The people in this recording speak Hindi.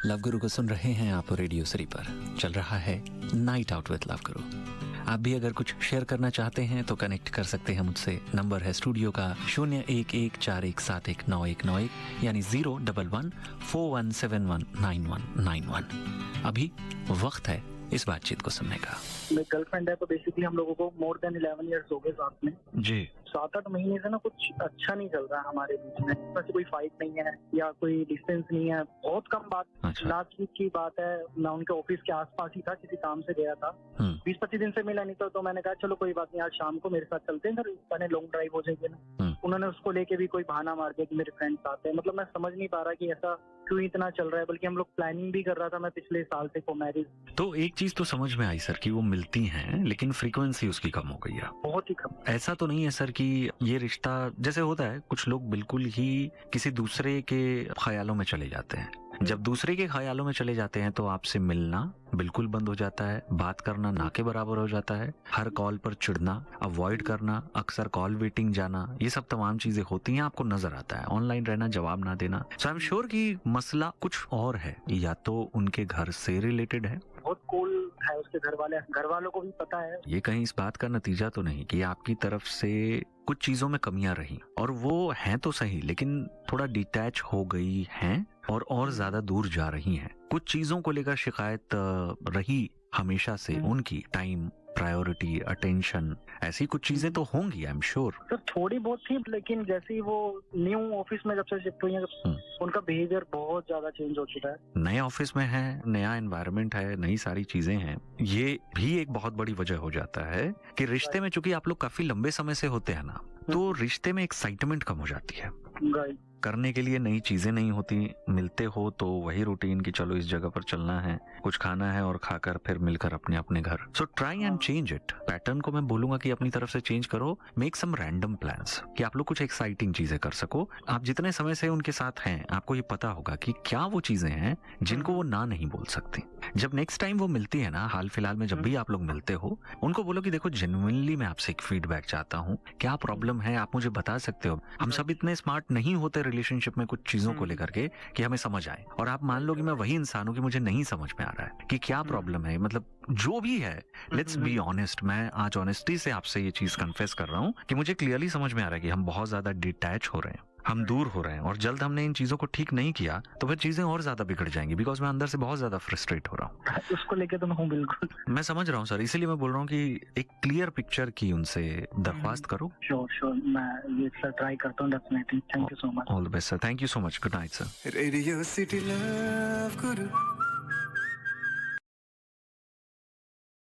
लव गुरु को सुन रहे हैं आप रेडियो श्री पर। चल रहा है नाइट आउट विद लव गुरु। आप भी अगर कुछ शेयर करना चाहते हैं तो कनेक्ट कर सकते हैं मुझसे। नंबर है स्टूडियो का 0114171991 यानी 01141719191। अभी वक्त है इस बातचीत को सुनने का। मेरी गर्लफ्रेंड है तो बेसिकली हम लोगों को मोर देन 11 इयर्स हो गए साथ में जी। 7-8 महीने से ना कुछ अच्छा नहीं चल रहा है हमारे बीच में। वैसे कोई फाइट नहीं है या कोई डिस्टेंस नहीं है, बहुत कम बात। अच्छा। लास्ट वीक की बात है, मैं उनके ऑफिस के आसपास ही था, किसी काम से गया था। 20-25 दिन से मिला नहीं तो मैंने कहा चलो कोई बात नहीं, आज शाम को मेरे साथ चलते हैं, मैंने लॉन्ग ड्राइव हो जाएगी ना। उन्होंने उसको लेके भी कोई बहाना मार दिया कि मेरे फ्रेंड्स आते हैं। मतलब मैं समझ नहीं पा रहा कि ऐसा क्यों इतना चल रहा है, बल्कि हम लोग प्लानिंग भी कर रहा था मैं पिछले साल से को मैरिज। तो एक चीज तो समझ में आई सर कि वो मिलती हैं लेकिन फ्रीक्वेंसी उसकी कम हो गई है। बहुत ही कम। ऐसा तो नहीं है सर कि ये रिश्ता जैसे होता है, कुछ लोग बिल्कुल ही किसी दूसरे के ख्यालों में चले जाते हैं। जब दूसरे के ख्यालों में चले जाते हैं तो आपसे मिलना बिल्कुल बंद हो जाता है, बात करना ना के बराबर हो जाता है, हर कॉल पर चिढ़ना, अवॉइड करना, अक्सर कॉल वेटिंग जाना, ये सब तमाम चीजें होती हैं, आपको नजर आता है। ऑनलाइन रहना, जवाब ना देना। सो आई एम श्योर कि मसला कुछ और है, या तो उनके घर से रिलेटेड है। बहुत कूल है उसके घर वालों को भी पता है। ये कहीं इस बात का नतीजा तो नहीं कि आपकी तरफ से कुछ चीजों में कमियां रही, और वो हैं तो सही लेकिन थोड़ा डिटैच हो गई हैं और ज्यादा दूर जा रही हैं। कुछ चीजों को लेकर शिकायत रही हमेशा से उनकी, टाइम, प्रायोरिटी, अटेंशन, ऐसी कुछ चीजें तो होंगी आई एम श्योर। सर थोड़ी बहुत थी, लेकिन जैसे ही वो न्यू ऑफिस में जब से शिफ्ट हुई है उनका बिहेवियर बहुत ज्यादा चेंज हो चुका है। नए ऑफिस में है, नया एनवायरनमेंट है, नई सारी चीजें हैं। ये भी एक बहुत बड़ी वजह हो जाता है कि रिश्ते में, चूंकि आप लोग काफी लंबे समय से होते हैं ना, तो रिश्ते में एक्साइटमेंट कम हो जाती है। करने के लिए नई चीजें नहीं होती। मिलते हो तो वही रूटीन कि चलो इस जगह पर चलना है, कुछ खाना है और खाकर फिर मिलकर अपने अपने घर। So try and change it. Pattern को मैं बोलूंगा कि अपनी तरफ से चेंज करो। मेक सम रैंडम प्लान्स कि आप लोग कुछ एक्साइटिंग चीजें कर सको। आप जितने समय से उनके साथ हैं आपको ये पता होगा कि क्या वो चीजें हैं जिनको वो ना नहीं बोल सकती। जब नेक्स्ट टाइम वो मिलती है ना, हाल फिलहाल में जब भी आप लोग मिलते हो, उनको बोलो कि देखो जेन्युइनली मैं आपसे एक फीडबैक चाहता हूँ, क्या प्रॉब्लम है आप मुझे बता सकते हो। हम सब इतने स्मार्ट नहीं होते रिलेशनशिप में कुछ चीजों को लेकर के कि हमें समझ आए, और आप मान लो कि मैं वही इंसान हूं कि मुझे नहीं समझ में आ रहा है कि क्या प्रॉब्लम है। मतलब जो भी है, लेट्स बी ऑनेस्ट। मैं आज ऑनेस्टी से आपसे ये चीज कन्फेस कर रहा हूं कि मुझे क्लियरली समझ में आ रहा है कि हम बहुत ज्यादा डिटैच हो रहे हैं, हम दूर हो रहे हैं, और जल्द हमने इन चीजों को ठीक नहीं किया तो फिर चीजें और ज्यादा बिगड़ जाएंगी, बिकॉज मैं अंदर से बहुत ज्यादा फ्रस्ट्रेट हो रहा हूँ। उसको लेके तो मैं हूँ बिल्कुल। मैं समझ रहा हूँ सर, इसीलिए मैं बोल रहा हूँ कि एक क्लियर पिक्चर की उनसे दरख्वास्त करो। श्योर मैं ये सर ट्राई करता हूँ definitely. Thank you so much. All the best sir. Thank you so much. Good night sir. Radio city love Guru.